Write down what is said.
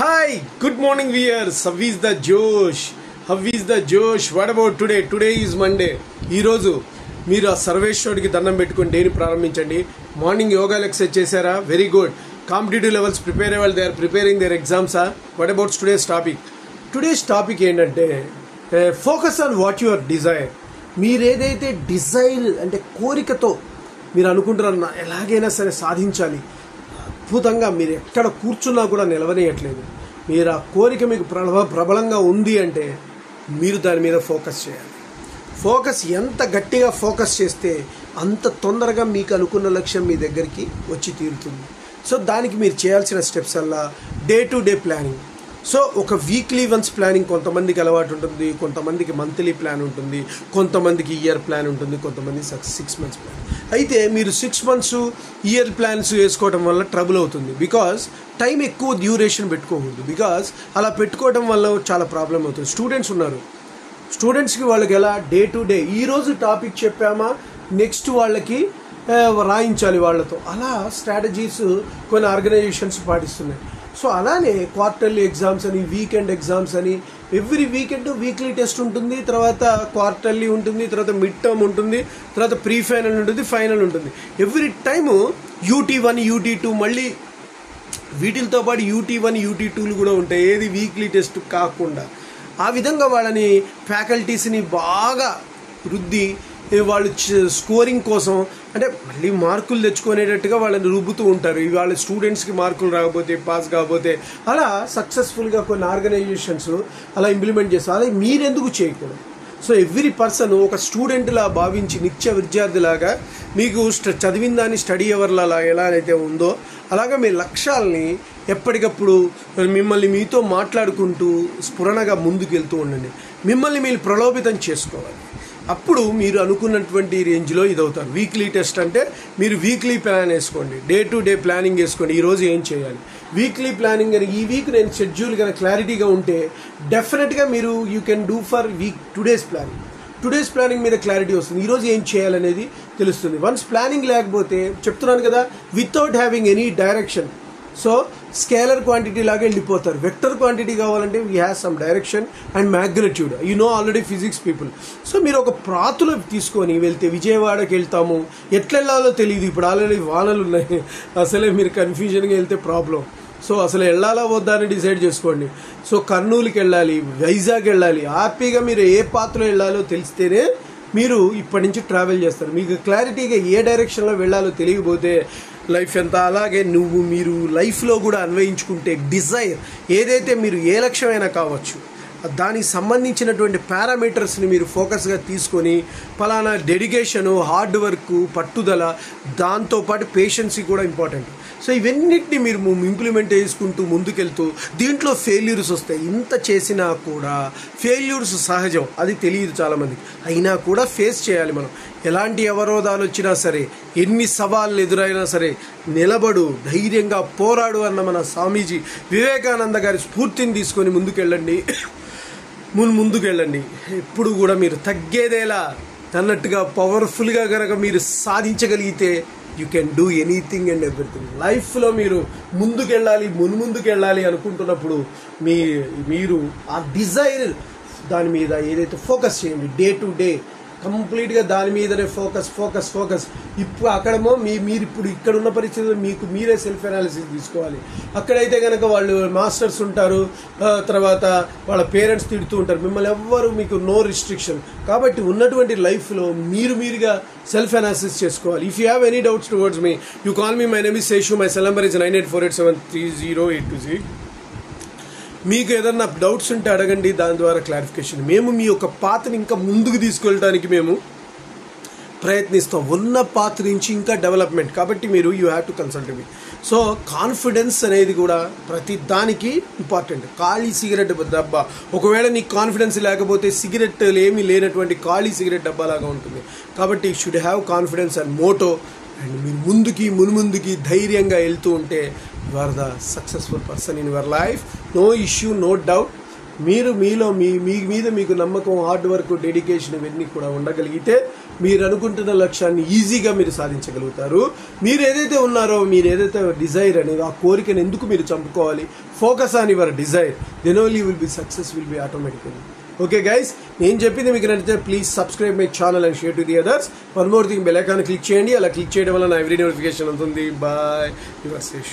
Hi, good morning viewers. How is the Josh? How is the Josh? What about today? Today is Monday. ఈ రోజు మీరు ఆ సర్వేశ్వరుడికి దండం పెట్టుకొని డేని ప్రారంభించండి. మార్నింగ్ యోగా ఎక్సర్సైజ్ చేశారా? Very good. Competitive levels prepare అయ్యే వాళ్ళు they are preparing their exams. What about today's topic? Today's topic ఏంటంటే focus on what your desire. మీరు ఏదైతే డిజైర్ అంటే కోరికతో మీరు అనుకుంటున్నారన్నా ఎలాగైనా సరే సాధించాలి, అద్భుతంగా మీరు ఎక్కడ కూర్చున్నా కూడా నిలవనేయట్లేదు, మీరు ఆ కోరిక మీకు ప్రబలంగా ఉంది అంటే మీరు దాని మీద ఫోకస్ చేయాలి. ఫోకస్ ఎంత గట్టిగా ఫోకస్ చేస్తే అంత తొందరగా మీకు అనుకున్న లక్ష్యం మీ దగ్గరికి వచ్చి తీరుతుంది. సో దానికి మీరు చేయాల్సిన స్టెప్స్ అలా day to day planning. So ఒక వీక్లీ వన్స్ ప్లానింగ్ కొంతమందికి అలవాటు ఉంటుంది, కొంతమందికి మంత్లీ ప్లాన్ ఉంటుంది, కొంతమందికి ఇయర్ ప్లాన్ ఉంటుంది, కొంతమంది 6 months ప్లాన్. అయితే మీరు 6 months ఇయర్ ప్లాన్స్ వేసుకోవడం వల్ల ట్రబుల్ అవుతుంది. బికాజ్ టైం ఎక్కువ డ్యూరేషన్ పెట్టుకోకూడదు. బికాజ్ అలా పెట్టుకోవడం వల్ల చాలా ప్రాబ్లం అవుతుంది. స్టూడెంట్స్ ఉన్నారు, స్టూడెంట్స్కి వాళ్ళకి ఎలా డే టు డే ఈరోజు టాపిక్ చెప్పామా నెక్స్ట్ వాళ్ళకి రాయించాలి వాళ్ళతో, అలా స్ట్రాటజీస్ కొన్ని ఆర్గనైజేషన్స్ పాటిస్తున్నాయి. సో అలానే క్వార్టర్లీ ఎగ్జామ్స్ అని, వీకెండ్ ఎగ్జామ్స్ అని, ఎవ్రీ వీకెండ్ వీక్లీ టెస్ట్ ఉంటుంది, తర్వాత క్వార్టర్లీ ఉంటుంది, తర్వాత మిడ్ టర్మ్ ఉంటుంది, తర్వాత ప్రీ ఫైనల్ ఉంటుంది, ఫైనల్ ఉంటుంది. ఎవ్రీ టైము UT1 UT2 మళ్ళీ వీటితో పాటు UT1 UT2లు కూడా ఉంటాయి, ఏది వీక్లీ టెస్ట్ కాకుండా. ఆ విధంగా వాళ్ళని ఫ్యాకల్టీస్ని బాగా రుద్ది వాళ్ళు స్కోరింగ్ కోసం అంటే మళ్ళీ మార్కులు తెచ్చుకునేటట్టుగా వాళ్ళని రుబ్బుతూ ఉంటారు. వాళ్ళ స్టూడెంట్స్కి మార్కులు రాకపోతే, పాస్ కాకపోతే, అలా సక్సెస్ఫుల్గా కొన్ని ఆర్గనైజేషన్స్ అలా ఇంప్లిమెంట్ చేస్తారు. అలా మీరెందుకు చేయకూడదు? సో ఎవ్రీ పర్సన్ ఒక స్టూడెంట్లా భావించి నిత్య విద్యార్థిలాగా మీకు చదివిన దాన్ని స్టడీ అవర్లా ఎలా అయితే ఉందో అలాగా మీ లక్ష్యాలని ఎప్పటికప్పుడు మిమ్మల్ని మీతో మాట్లాడుకుంటూ స్ఫురణగా ముందుకు వెళ్తూ ఉండండి. మిమ్మల్ని మీరు ప్రలోభితం చేసుకోవాలి. అప్పుడు మీరు అనుకున్నటువంటి రేంజ్లో ఇదవుతారు. వీక్లీ టెస్ట్ అంటే మీరు వీక్లీ ప్లాన్ వేసుకోండి, డే టు డే ప్లానింగ్ వేసుకోండి. ఈరోజు ఏం చేయాలి వీక్లీ ప్లానింగ్ అని, ఈ వీక్ నేను షెడ్యూల్ కనుక క్లారిటీగా ఉంటే డెఫినెట్గా మీరు you can do for week today's planning మీద క్లారిటీ వస్తుంది. ఈరోజు ఏం చేయాలనేది తెలుస్తుంది. వన్స్ ప్లానింగ్ లేకపోతే చెప్తున్నాను కదా, without having any direction, so scalar quantity లాగా వెళ్ళిపోతారు. వెక్టర్ క్వాంటిటీ కావాలంటే we have some direction and magnitude. You know already physics people. So మీరు ఒక ప్రాతులు తీసుకొని వెళ్తే విజయవాడకి వెళ్తాము, ఎట్లా వెళ్ళాలో తెలియదు, ఇప్పుడు ఆల్రెడీ వానలు ఉన్నాయి, అసలే మీరు కన్ఫ్యూజన్గా వెళ్తే ప్రాబ్లం. సో అసలు వెళ్ళాలా వద్దా అని డిసైడ్ చేసుకోండి. సో కర్నూలుకి వెళ్ళాలి, వైజాగ్ వెళ్ళాలి, హ్యాపీగా మీరు ఏ పాత్రలో వెళ్ళాలో తెలిస్తేనే మీరు ఇప్పటి నుంచి ట్రావెల్ చేస్తారు. మీకు క్లారిటీగా ఏ డైరెక్షన్లో వెళ్ళాలో తెలియకపోతే లైఫ్ ఎంత. అలాగే మీరు లైఫ్లో కూడా అన్వయించుకుంటే డిజైర్ ఏదైతే మీరు ఏ లక్ష్యమైనా కావచ్చు దానికి సంబంధించినటువంటి పారామీటర్స్ని మీరు ఫోకస్గా తీసుకొని ఫలానా డెడికేషను, హార్డ్ వర్క్, పట్టుదల, దాంతోపాటు పేషెన్సీ కూడా ఇంపార్టెంట్. సో ఇవన్నిటిని మీరు ఇంప్లిమెంట్ చేసుకుంటూ ముందుకెళ్తూ దీంట్లో ఫెయిల్యూర్స్ వస్తాయి. ఇంత చేసినా కూడా ఫెయిల్యూర్స్ సహజం, అది తెలియదు చాలామందికి. అయినా కూడా ఫేస్ చేయాలి మనం. ఎలాంటి అవరోధాలు వచ్చినా సరే, ఎన్ని సవాళ్ళు ఎదురైనా సరే నిలబడు, ధైర్యంగా పోరాడు అన్న మన స్వామీజీ వివేకానంద గారి స్ఫూర్తిని తీసుకొని ముందుకెళ్ళండి. ఎప్పుడు కూడా మీరు తగ్గేదేలా అన్నట్టుగా పవర్ఫుల్గా కనుక మీరు సాధించగలిగితే you can do anything and everything. లైఫ్లో మీరు ముందుకెళ్ళాలి అనుకుంటున్నప్పుడు మీరు ఆ డిజైర్ దాని మీద ఏదైతే ఫోకస్ చేయండి. డే టు డే కంప్లీట్గా దాని మీదనే ఫోకస్. ఇప్పుడు అక్కడేమో మీరు ఇప్పుడు ఇక్కడ ఉన్న పరిస్థితుల్లో మీకు మీరే సెల్ఫ్ అనాలిసిస్ తీసుకోవాలి. అక్కడైతే కనుక వాళ్ళు మాస్టర్స్ ఉంటారు, తర్వాత వాళ్ళ పేరెంట్స్ తిడుతూ ఉంటారు, మిమ్మల్ని ఎవ్వరు మీకు నో రిస్ట్రిక్షన్. కాబట్టి ఉన్నటువంటి లైఫ్లో మీరుగా సెల్ఫ్ అనాలిసిస్ చేసుకోవాలి. If you have any doubts towards me, you call me. My name is Seshu. My cell number is 9848730826. మీకు ఏదన్నా డౌట్స్ ఉంటే అడగండి, దాని ద్వారా క్లారిఫికేషన్. మేము మీ యొక్క పాత్రని ఇంకా ముందుకు తీసుకెళ్ళడానికి మేము ప్రయత్నిస్తాం. ఉన్న పాత్ర నుంచి ఇంకా డెవలప్మెంట్. కాబట్టి మీరు you have to consult me. So confidence అనేది కూడా ప్రతి దానికి ఇంపార్టెంట్. ఖాళీ సిగరెట్ డబ్బా, ఒకవేళ నీకు కాన్ఫిడెన్స్ లేకపోతే సిగరెట్ ఏమీ లేనటువంటి ఖాళీ సిగరెట్ డబ్బా లాగా ఉంటుంది. కాబట్టి you should have confidence and motto. And మీరు మున్ముందుకి ధైర్యంగా వెళ్తూ ఉంటే you are the successful person in your life. No issue, no doubt. మీరు మీలో మీ మీద మీకు నమ్మకం, హార్డ్ వర్క్, డెడికేషన్ ఇవన్నీ కూడా ఉండగలిగితే మీరు అనుకుంటున్న లక్ష్యాన్ని ఈజీగా మీరు సాధించగలుగుతారు. మీరు ఏదైతే ఉన్నారో, మీరు ఏదైతే డిజైర్ అనేది ఆ కోరికను ఎందుకు మీరు చంపుకోవాలి? Focus on your desire, then only will be success will be automatically. Okay guys, నేను చెప్పింది మీకు నచ్చితే please subscribe my channel and share to the others. One more thing, bell icon click చేయండి. అలా క్లిక్ చేయడం వల్ల నా ఎవ్రీ నోటిఫికేషన్ ఉంటుంది. Bye, your Sesh.